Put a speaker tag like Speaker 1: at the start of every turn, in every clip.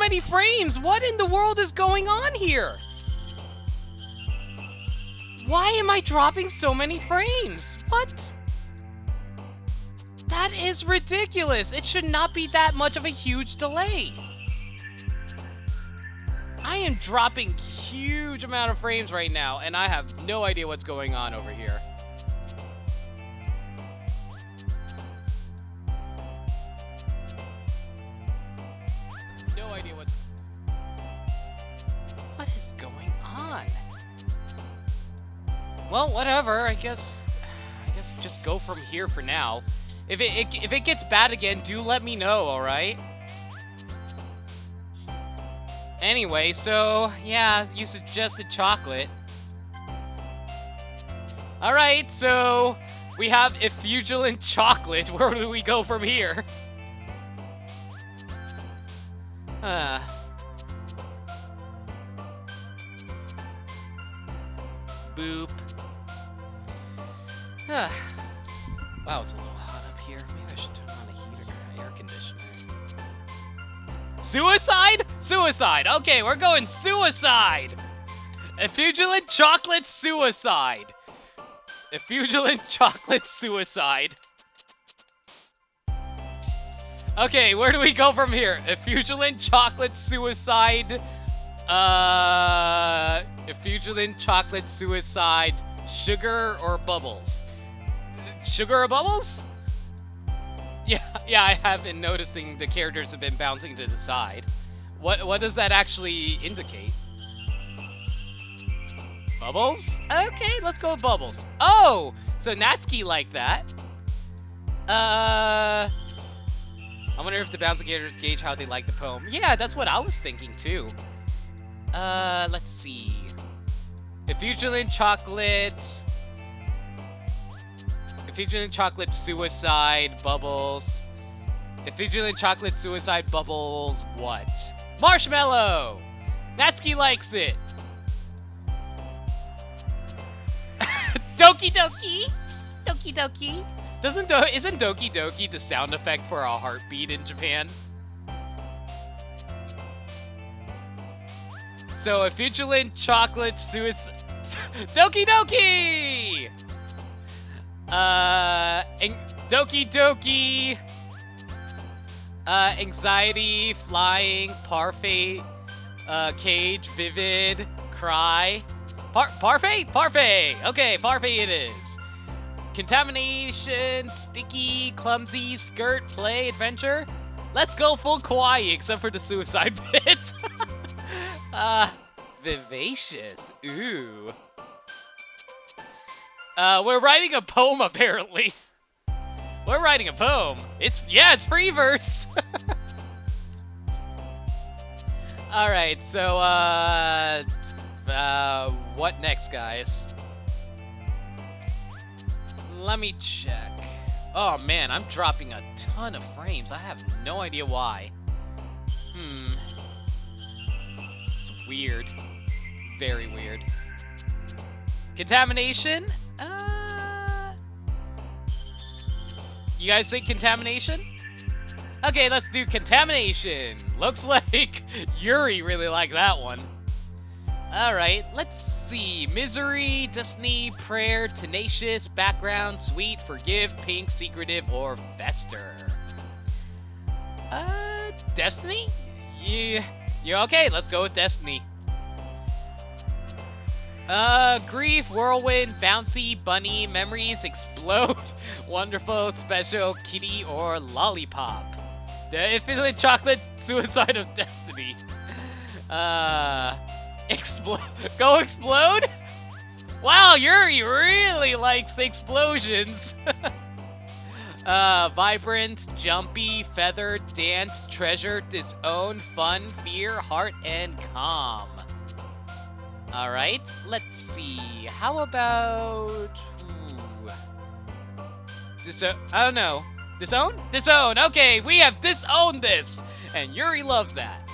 Speaker 1: many frames. What in the world is going on here? Why am I dropping so many frames? What? That is ridiculous. It should not be that much of a huge delay. I am dropping huge amount of frames right now, and I have no idea what's going on over here. No idea what is going on. Well, whatever. I guess just go from here for now. If it gets bad again, do let me know, all right? Anyway, so yeah, you suggested chocolate. All right, so we have effugilant chocolate. Where do we go from here? Boop. Wow, it's a little hot up here. Maybe I should turn on the heater or air conditioner. Suicide? Suicide. Okay, we're going suicide. Effugilant chocolate suicide. Effugilant chocolate suicide. Okay, where do we go from here? Effugilant chocolate suicide. Effugilant chocolate suicide. Sugar or bubbles? Sugar or bubbles? Yeah, I have been noticing the characters have been bouncing to the side. What does that actually indicate? Bubbles? Okay, let's go with bubbles. Oh, so Natsuki liked that. I wonder if the bouncing characters gauge how they like the poem. Yeah, that's what I was thinking too. Let's see. Effugilant chocolate. Effugilant chocolate suicide bubbles. Effugilant chocolate suicide bubbles what? Marshmallow! Natsuki likes it! Doki Doki! Doki Doki! Isn't Doki Doki the sound effect for a heartbeat in Japan? So, effugilant chocolate suicide... Doki Doki! Doki Doki... anxiety, flying, parfait, cage, vivid, cry. Parfait? Parfait! Okay, parfait it is. Contamination, sticky, clumsy, skirt, play, adventure. Let's go full kawaii, except for the suicide bit. Vivacious. Ooh. We're writing a poem, apparently. We're writing a poem. It's free verse. Alright, so, what next, guys? Let me check. Oh, man, I'm dropping a ton of frames. I have no idea why. It's weird. Very weird. Contamination? You guys think contamination? Okay, let's do contamination. Looks like Yuri really liked that one. Alright, let's see. Misery, Destiny, Prayer, Tenacious, Background, Sweet, Forgive, Pink, Secretive, or Fester. Destiny? You're okay, let's go with Destiny. Grief, Whirlwind, Bouncy, Bunny, Memories, Explode, Wonderful, Special, Kitty, or Lollipop. The Infinite Chocolate Suicide of Destiny. Explode. Go explode? Wow, Yuri really likes explosions. Vibrant, Jumpy, Feather, Dance, Treasure, Disown, Fun, Fear, Heart, and Calm. Alright, let's see. How about... I don't know. Disown? Disown! Okay, we have disowned this! And Yuri loves that.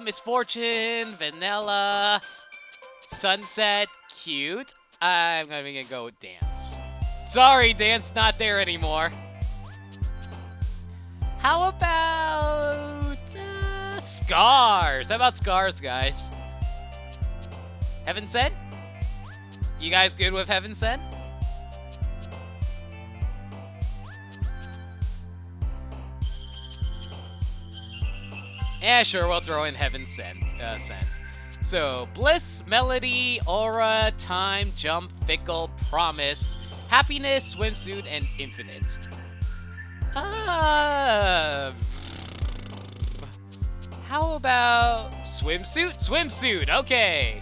Speaker 1: Misfortune, Vanilla, Sunset, Cute. I'm gonna go with Dance. Sorry, Dance not there anymore. How about... Scars! How about Scars, guys? Heaven Sent? You guys good with Heaven Sent? Yeah, sure, we'll throw in Heaven Sent. So, Bliss, Melody, Aura, Time, Jump, Fickle, Promise, Happiness, Swimsuit, and Infinite. How about Swimsuit? Swimsuit, okay.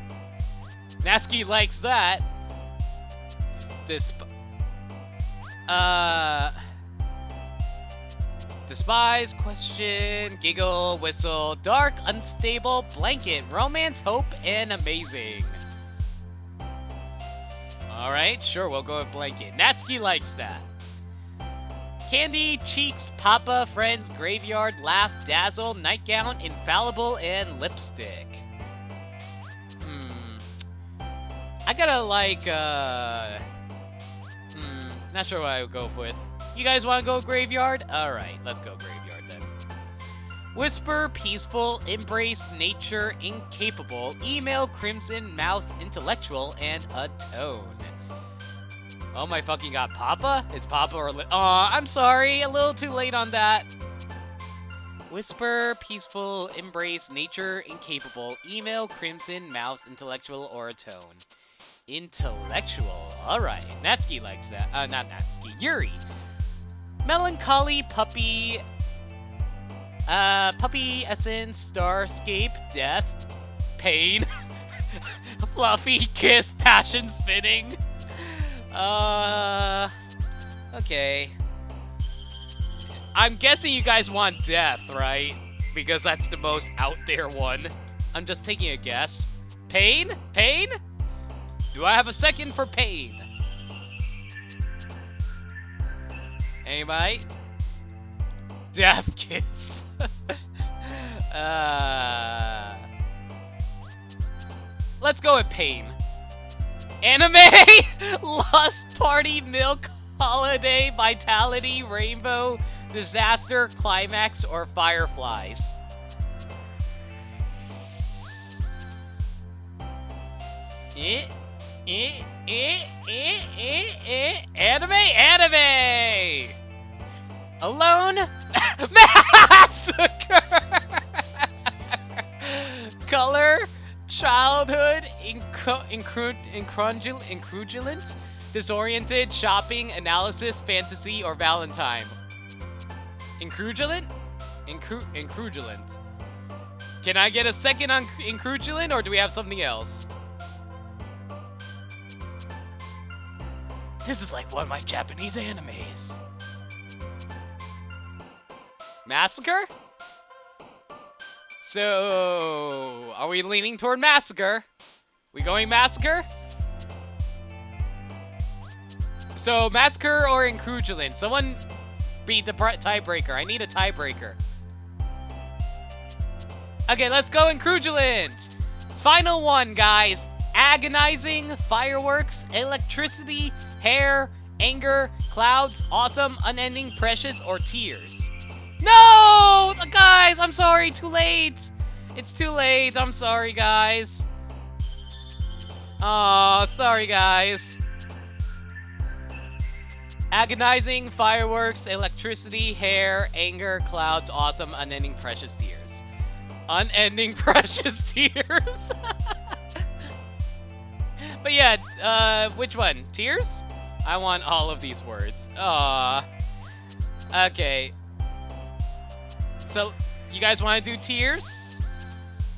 Speaker 1: Natsuki likes that. Despise, Question, Giggle, Whistle, Dark, Unstable, Blanket, Romance, Hope, and Amazing. Alright, sure, we'll go with Blanket. Natsuki likes that. Candy, Cheeks, Papa, Friends, Graveyard, Laugh, Dazzle, Nightgown, Infallible, and Lipstick. I gotta like, not sure what I would go with. You guys want to go Graveyard? Alright, let's go Graveyard then. Whisper, Peaceful, Embrace, Nature, Incapable, Email, Crimson, Mouse, Intellectual, and Atone. Oh my fucking god, Papa? Is Papa or Aw, I'm sorry, a little too late on that. Whisper, Peaceful, Embrace, Nature, Incapable, Email, Crimson, Mouse, Intellectual, or Atone. Intellectual. Alright, Natsuki likes that. Not Natsuki, Yuri. Melancholy, Puppy, Puppy Essence, Starscape, Death, Pain, Fluffy, Kiss, Passion, Spinning. Okay. I'm guessing you guys want Death, right? Because that's the most out there one. I'm just taking a guess. Pain? Pain? Do I have a second for Pain? Anybody? Death Kiss. Let's go with Pain. Anime! Lost Party, Milk, Holiday, Vitality, Rainbow, Disaster, Climax, or Fireflies. Anime! Anime! Alone? Massacre! Color? Childhood? Incrudulant? Disoriented? Shopping? Analysis? Fantasy? Or Valentine? Incrudulant? Incrudulant. Can I get a second on Incrudulant, or do we have something else? This is like one of my Japanese animes. Massacre? So, are we leaning toward Massacre? We going Massacre? So, Massacre or Incrudulant? Someone beat the tiebreaker. I need a tiebreaker. Okay, let's go Incrudulant! Final one, guys. Agonizing, Fireworks, Electricity, Hair, Anger, Clouds, Awesome, Unending, Precious, or Tears. No! Guys, I'm sorry, too late! It's too late, I'm sorry, guys. Aw, sorry, guys. Agonizing, Fireworks, Electricity, Hair, Anger, Clouds, Awesome, Unending, Precious, Tears. Unending, Precious Tears. But yeah, which one? Tears? I want all of these words. Aww. Okay. So, you guys want to do Tears?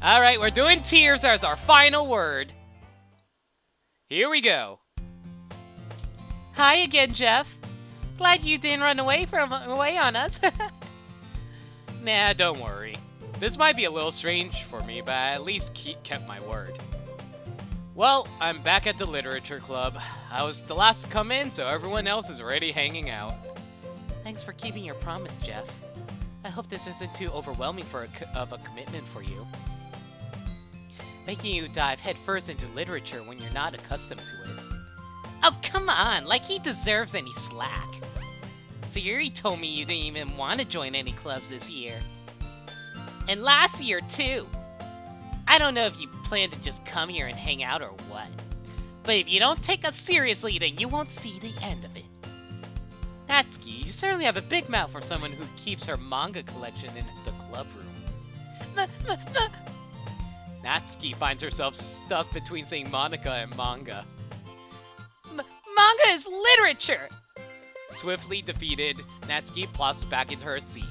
Speaker 1: Alright, we're doing Tears as our final word. Here we go. Hi again, Jeff. Glad you didn't run away on us. Nah, don't worry. This might be a little strange for me, but I at least kept my word. Well, I'm back at the literature club. I was the last to come in, so everyone else is already hanging out. Thanks for keeping your promise, Jeff. I hope this isn't too overwhelming of a commitment for you. Making you dive headfirst into literature when you're not accustomed to it. Oh, come on! Like he deserves any slack. Sayuri told me you didn't even want to join any clubs this year. And last year, too. I don't know if you plan to just come here and hang out or what. But if you don't take us seriously, then you won't see the end of it. Natsuki, you certainly have a big mouth for someone who keeps her manga collection in the club room. Natsuki finds herself stuck between saying Monica and manga. Manga is literature! Swiftly defeated, Natsuki plops back into her seat.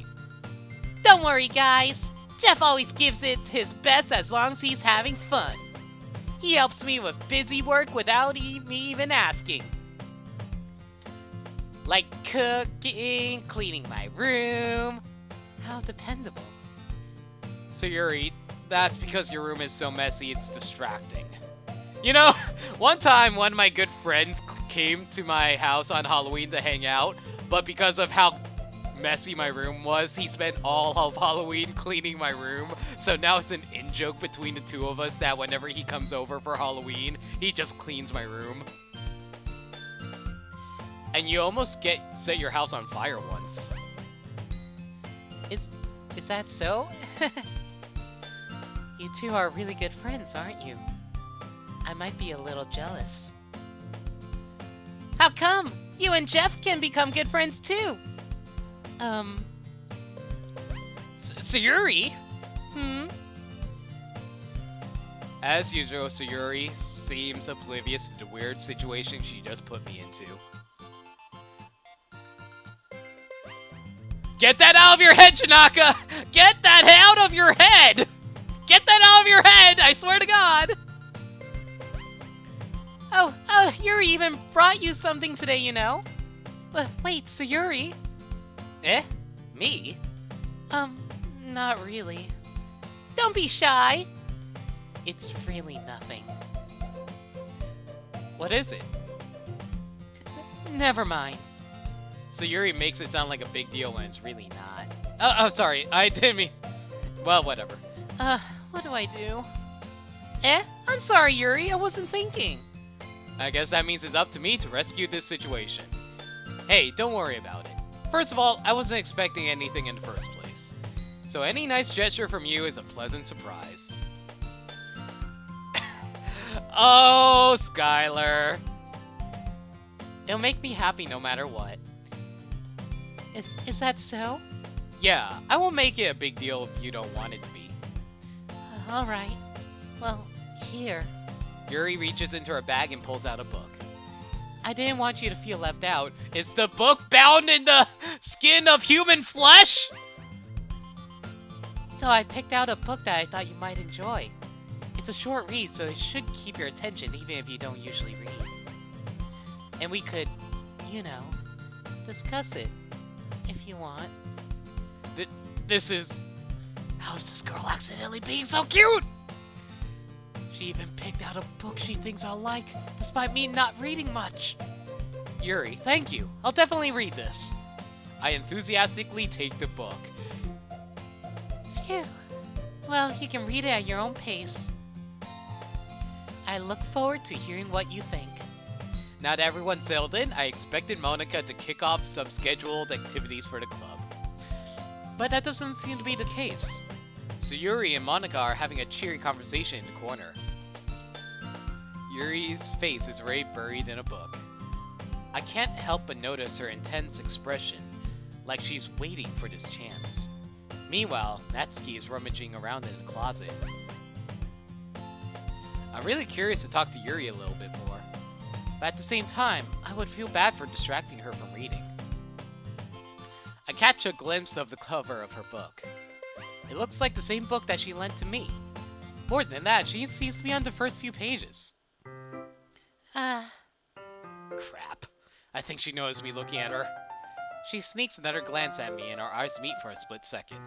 Speaker 1: Don't worry, guys. Jeff always gives it his best as long as he's having fun. He helps me with busy work without me even asking. Like cooking, cleaning my room. How dependable. So Yuri, that's because your room is so messy it's distracting. You know, one time one of my good friends came to my house on Halloween to hang out, but because of how messy my room was, he spent all of Halloween cleaning my room. So now it's an in-joke between the two of us that whenever he comes over for Halloween, he just cleans my room. And you almost set your house on fire once. Is that so? You two are really good friends, aren't you? I might be a little jealous. How come? You and Jeff can become good friends too. Sayuri? As usual, Sayuri seems oblivious to the weird situation she just put me into. Get that out of your head, Shinaka! Get that out of your head! Get that out of your head! I swear to God! Oh, Yuri even brought you something today, you know? Wait, Sayuri? Eh? Me? Not really. Don't be shy. It's really nothing. What is it? Never mind. So Yuri makes it sound like a big deal when it's really not. Oh, sorry. I didn't mean... Well, whatever. What do I do? I'm sorry, Yuri. I wasn't thinking. I guess that means it's up to me to rescue this situation. Hey, don't worry about it. First of all, I wasn't expecting anything in the first place. So any nice gesture from you is a pleasant surprise. Oh, Skylar. It'll make me happy no matter what. Is that so? Yeah, I won't make it a big deal if you don't want it to be. Alright. Well, here. Yuri reaches into her bag and pulls out a book. I didn't want you to feel left out. Is the book bound in the skin of human flesh? So I picked out a book that I thought you might enjoy. It's a short read, so it should keep your attention even if you don't usually read. And we could, you know, discuss it, if you want. This is... How is this girl accidentally being so cute? She even picked out a book she thinks I'll like, despite me not reading much. Yuri, thank you. I'll definitely read this. I enthusiastically take the book. Phew. Well, you can read it at your own pace. I look forward to hearing what you think. Now that everyone's settled in, I expected Monica to kick off some scheduled activities for the club. But that doesn't seem to be the case. So Yuri and Monica are having a cheery conversation in the corner. Yuri's face is already buried in a book. I can't help but notice her intense expression, like she's waiting for this chance. Meanwhile, Natsuki is rummaging around in the closet. I'm really curious to talk to Yuri a little bit more, but at the same time, I would feel bad for distracting her from reading. I catch a glimpse of the cover of her book. It looks like the same book that she lent to me. More than that, she seems to be on the first few pages. Crap. I think she noticed me looking at her. She sneaks another glance at me and our eyes meet for a split second.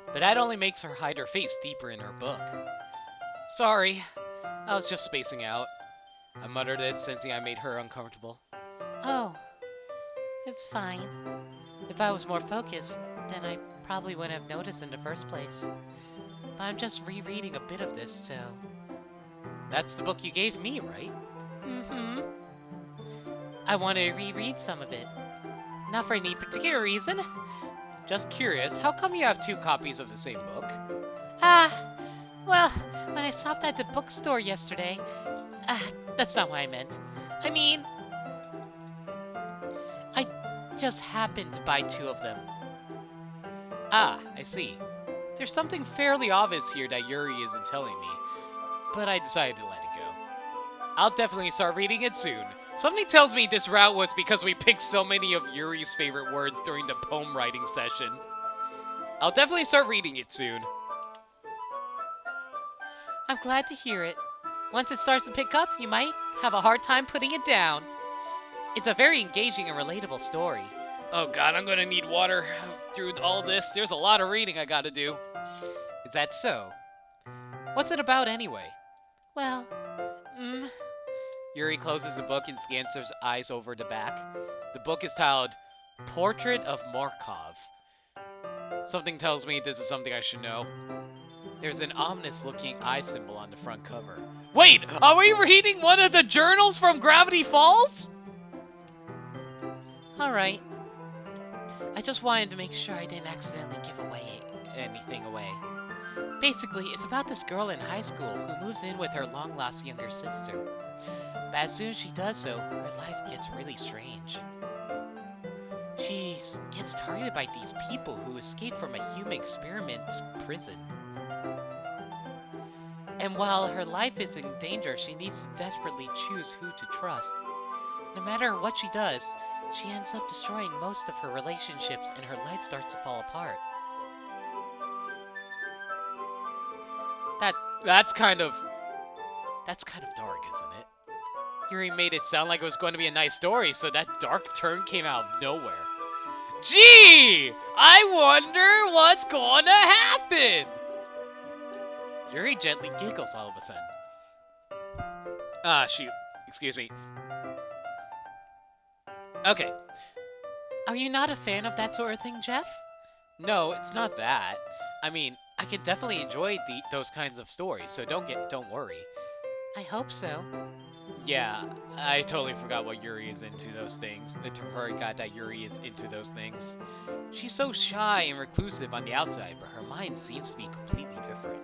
Speaker 1: But that only makes her hide her face deeper in her book. Sorry, I was just spacing out. I muttered it, sensing I made her uncomfortable. Oh, it's fine. If I was more focused, then I probably wouldn't have noticed in the first place. But I'm just rereading a bit of this, so... That's the book you gave me, right? Mm-hmm. I want to reread some of it. Not for any particular reason, Just curious, how come you have two copies of the same book?
Speaker 2: Ah, well, when I stopped at the bookstore yesterday... Ah, that's not what I meant. I mean, I just happened to buy two of them.
Speaker 1: Ah, I see. There's something fairly obvious here that Yuri isn't telling me, but I decided to let it go. I'll definitely start reading it soon. Something tells me this route was because we picked so many of Yuri's favorite words during the poem writing session. I'll definitely start reading it soon.
Speaker 2: I'm glad to hear it. Once it starts to pick up, you might have a hard time putting it down. It's a very engaging and relatable story.
Speaker 1: Oh god, I'm gonna need water through all this. There's a lot of reading I gotta do. Is that so? What's it about anyway?
Speaker 2: Well,
Speaker 1: Yuri closes the book and scans his eyes over the back. The book is titled Portrait of Markov. Something tells me this is something I should know. There's an ominous-looking eye symbol on the front cover. Wait! Are we reading one of the journals from Gravity Falls?
Speaker 2: alright. I just wanted to make sure I didn't accidentally give
Speaker 1: Anything away.
Speaker 2: Basically, it's about this girl in high school who moves in with her long-lost younger sister. But as soon as she does so, her life gets really strange. She gets targeted by these people who escaped from a human experiment prison. And while her life is in danger, she needs to desperately choose who to trust. No matter what she does, she ends up destroying most of her relationships and her life starts to fall apart.
Speaker 1: That's kind of dark, isn't it? Yuri made it sound like it was going to be a nice story, so that dark turn came out of nowhere. Gee! I wonder what's gonna happen! Yuri gently giggles all of a sudden. Ah, shoot. Excuse me. Okay.
Speaker 2: Are you not a fan of that sort of thing, Jeff?
Speaker 1: No, it's not that. I mean, I can definitely enjoy those kinds of stories, so don't worry.
Speaker 2: I hope so.
Speaker 1: Yeah, I totally forgot what Yuri is into those things. I forgot that Yuri is into those things. She's so shy and reclusive on the outside, but her mind seems to be completely different.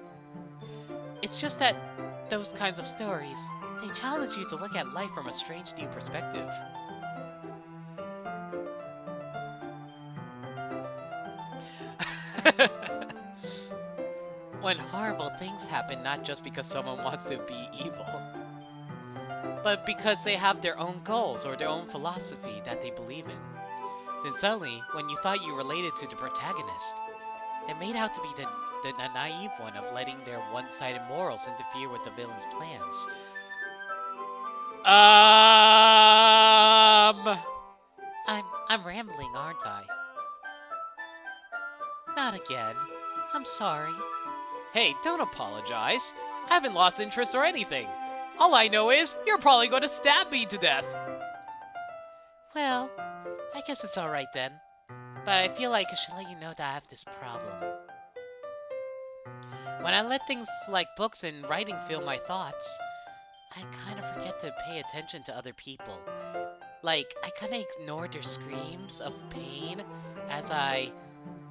Speaker 2: It's just that those kinds of stories, they challenge you to look at life from a strange new perspective. When horrible things happen not just because someone wants to be evil, but because they have their own goals or their own philosophy that they believe in. Then suddenly, when you thought you related to the protagonist, they're made out to be the naive one of letting their one-sided morals interfere with the villain's plans. I'm rambling, aren't I? Not again. I'm sorry.
Speaker 1: Hey, don't apologize. I haven't lost interest or anything. All I know is you're probably going to stab me to death.
Speaker 2: Well, I guess it's alright then. But I feel like I should let you know that I have this problem. When I let things like books and writing fill my thoughts, I kind of forget to pay attention to other people. Like, I kind of ignore their screams of pain as I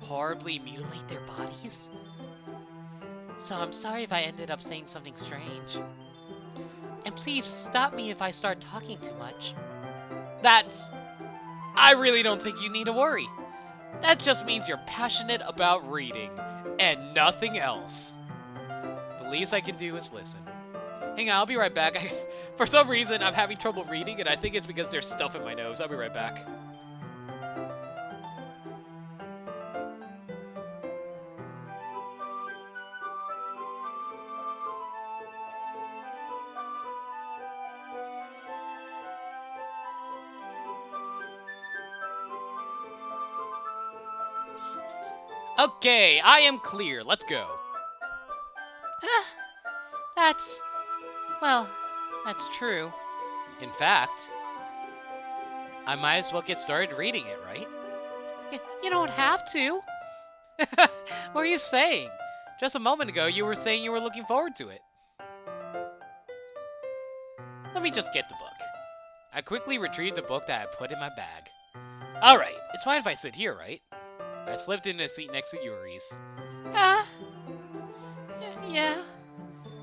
Speaker 2: horribly mutilate their bodies. So I'm sorry if I ended up saying something strange. And please stop me if I start talking too much.
Speaker 1: I really don't think you need to worry. That just means you're passionate about reading, and nothing else. The least I can do is listen. Hang on, I'll be right back. For some reason, I'm having trouble reading, and I think it's because there's stuff in my nose. I'll be right back. Okay, I am clear. Let's go.
Speaker 2: That's true.
Speaker 1: In fact, I might as well get started reading it, right?
Speaker 2: You don't have to.
Speaker 1: What are you saying? Just a moment ago, you were saying you were looking forward to it. Let me just get the book. I quickly retrieved the book that I put in my bag. Alright, it's fine if I sit here, right? I slipped into a seat next to Yuri's.
Speaker 2: Ah, yeah.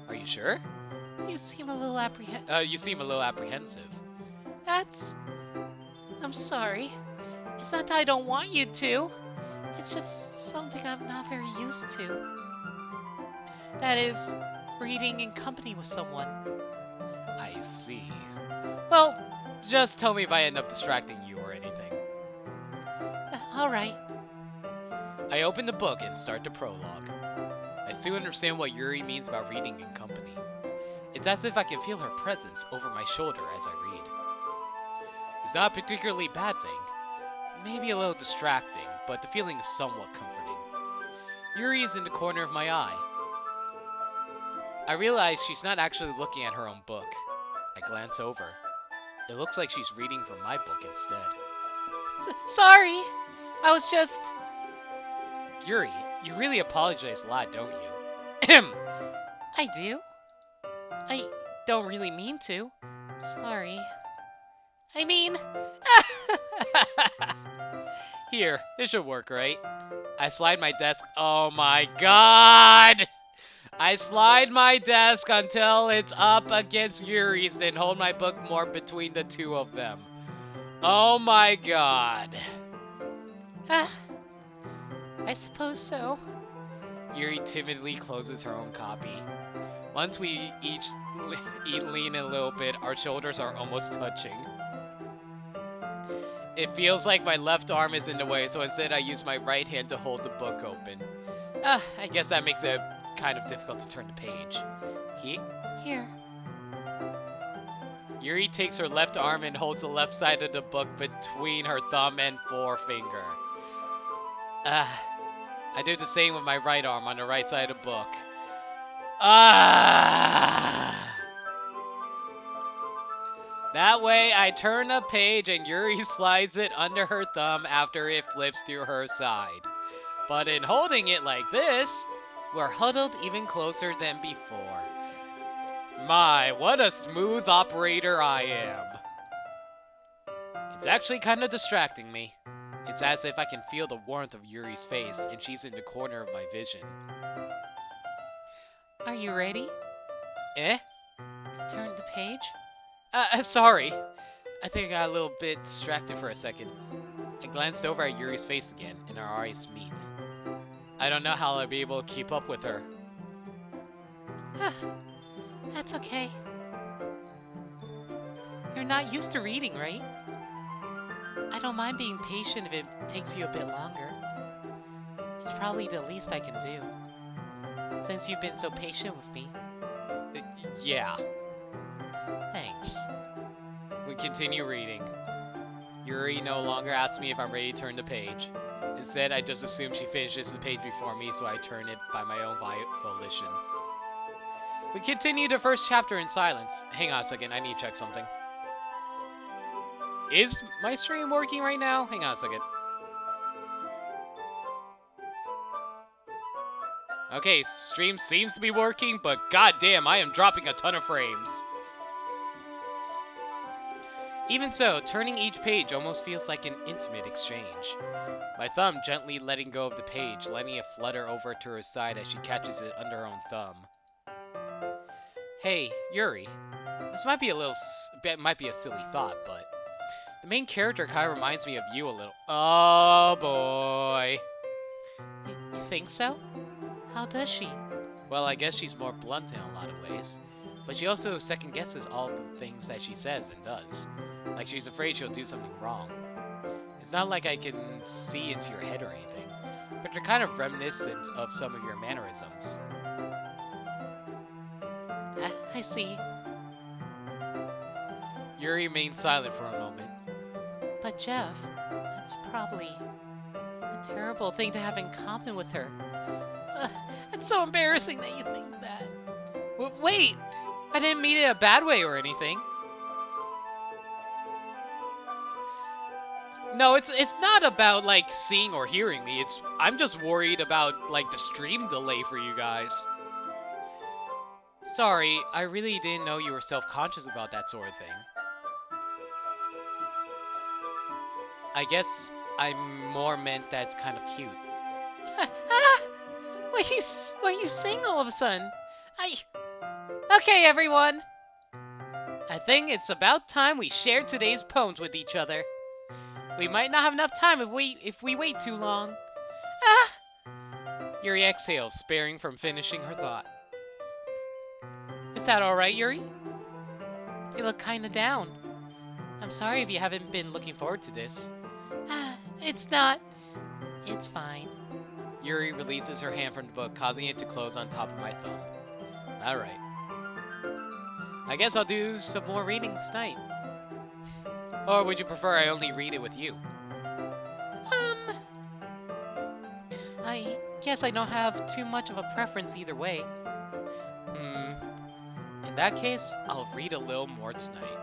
Speaker 1: Are you sure?
Speaker 2: You seem a little
Speaker 1: You seem a little apprehensive.
Speaker 2: I'm sorry. It's not that I don't want you to. It's just something I'm not very used to. That is, reading in company with someone.
Speaker 1: I see. Well, just tell me if I end up distracting you or anything.
Speaker 2: Alright.
Speaker 1: I open the book and start the prologue. I still understand what Yuri means about reading in company. It's as if I can feel her presence over my shoulder as I read. It's not a particularly bad thing. Maybe a little distracting, but the feeling is somewhat comforting. Yuri is in the corner of my eye. I realize she's not actually looking at her own book. I glance over. It looks like she's reading from my book instead.
Speaker 2: Sorry! I was just...
Speaker 1: Yuri, you really apologize a lot, don't you?
Speaker 2: I do. I don't really mean to. Sorry. I mean...
Speaker 1: Here, this should work, right? I slide my desk. Oh my god! I slide my desk until it's up against Yuri's, then hold my book more between the two of them. Oh my god.
Speaker 2: I suppose so.
Speaker 1: Yuri timidly closes her own copy. Once we each lean a little bit, our shoulders are almost touching. It feels like my left arm is in the way, so instead I use my right hand to hold the book open. I guess that makes it kind of difficult to turn the page.
Speaker 2: Here.
Speaker 1: Yuri takes her left arm and holds the left side of the book between her thumb and forefinger. I do the same with my right arm on the right side of the book. That way, I turn a page and Yuri slides it under her thumb after it flips to her side. But in holding it like this, we're huddled even closer than before. My, what a smooth operator I am. It's actually kind of distracting me. It's as if I can feel the warmth of Yuri's face and she's in the corner of my vision.
Speaker 2: Are you ready?
Speaker 1: Eh?
Speaker 2: To turn the page?
Speaker 1: Sorry. I think I got a little bit distracted for a second. I glanced over at Yuri's face again, and our eyes meet. I don't know how I'll be able to keep up with her.
Speaker 2: That's okay. You're not used to reading, right? I don't mind being patient if it takes you a bit longer. It's probably the least I can do, since you've been so patient with me.
Speaker 1: Yeah.
Speaker 2: Thanks.
Speaker 1: We continue reading. Yuri no longer asks me if I'm ready to turn the page. Instead, I just assume she finishes the page before me, so I turn it by my own volition. We continue the first chapter in silence. Hang on a second, I need to check something. Is my stream working right now? Hang on a second. Okay, stream seems to be working, but goddamn, I am dropping a ton of frames. Even so, turning each page almost feels like an intimate exchange. My thumb gently letting go of the page, letting it flutter over to her side as she catches it under her own thumb. Hey, Yuri. This might be a silly thought, but the main character kind of reminds me of you a little. Oh boy.
Speaker 2: You think so? How does she?
Speaker 1: Well, I guess she's more blunt in a lot of ways. But she also second guesses all the things that she says and does. Like she's afraid she'll do something wrong. It's not like I can see into your head or anything, but they're kind of reminiscent of some of your mannerisms.
Speaker 2: I see.
Speaker 1: Yuri remained silent for a moment.
Speaker 2: But Jeff, that's probably a terrible thing to have in common with her. It's so embarrassing that you think that.
Speaker 1: Wait! I didn't mean it in a bad way or anything. No, it's not about like seeing or hearing me. I'm just worried about like the stream delay for you guys. Sorry, I really didn't know you were self-conscious about that sort of thing. I guess I more meant that's kind of cute.
Speaker 2: What are you saying all of a sudden? Okay, everyone.
Speaker 1: I think it's about time we shared today's poems with each other. We might not have enough time if we wait too long. Yuri exhales, sparing from finishing her thought. Is that alright, Yuri?
Speaker 2: You look kinda down. I'm sorry if you haven't been looking forward to this. It's not. It's fine.
Speaker 1: Yuri releases her hand from the book, causing it to close on top of my thumb. Alright. I guess I'll do some more reading tonight. Or would you prefer I only read it with you?
Speaker 2: I guess I don't have too much of a preference either way.
Speaker 1: In that case, I'll read a little more tonight.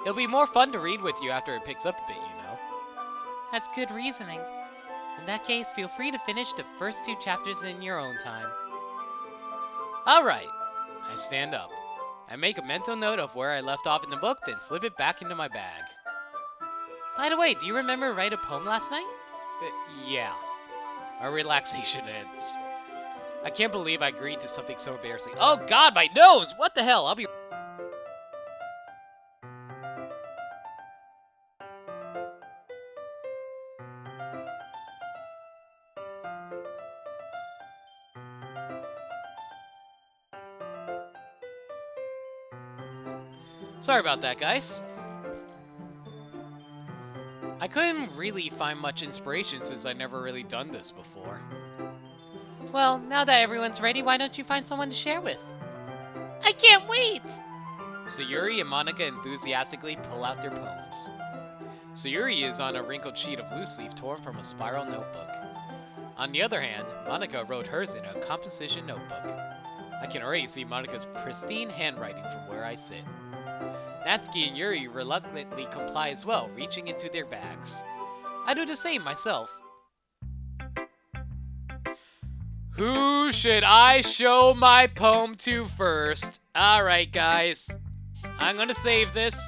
Speaker 1: It'll be more fun to read with you after it picks up a bit, you know.
Speaker 2: That's good reasoning. In that case, feel free to finish the first 2 chapters in your own time.
Speaker 1: Alright. I stand up. I make a mental note of where I left off in the book, then slip it back into my bag.
Speaker 2: By the way, do you remember write a poem last night?
Speaker 1: Yeah. Our relaxation ends. I can't believe I agreed to something so embarrassing. Oh god, my nose! What the hell? I'll be... Sorry about that, guys. I couldn't really find much inspiration since I've never really done this before.
Speaker 2: Well, now that everyone's ready, why don't you find someone to share with? I can't wait!
Speaker 1: Sayuri and Monica enthusiastically pull out their poems. Sayuri is on a wrinkled sheet of loose leaf torn from a spiral notebook. On the other hand, Monica wrote hers in a composition notebook. I can already see Monica's pristine handwriting from where I sit. Natsuki and Yuri reluctantly comply as well, reaching into their bags. I do the same myself. Who should I show my poem to first? Alright, guys. I'm gonna save this.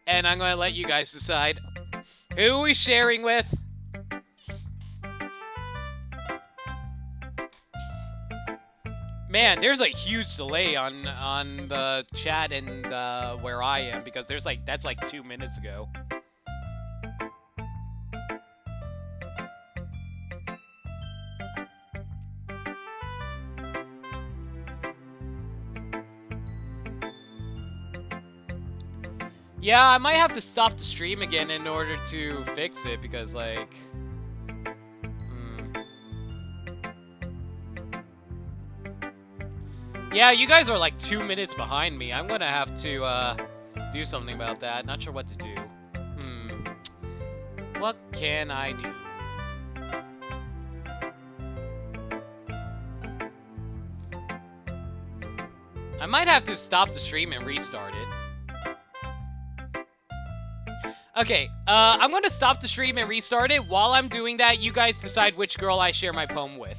Speaker 1: And I'm gonna let you guys decide. Who are we sharing with? Man, there's a huge delay on the chat and where I am because that's like 2 minutes ago. Yeah, I might have to stop the stream again in order to fix it because like... Yeah, you guys are like 2 minutes behind me. I'm gonna have to do something about that. Not sure what to do. What can I do? I might have to stop the stream and restart it. Okay, I'm gonna stop the stream and restart it. While I'm doing that, you guys decide which girl I share my poem with.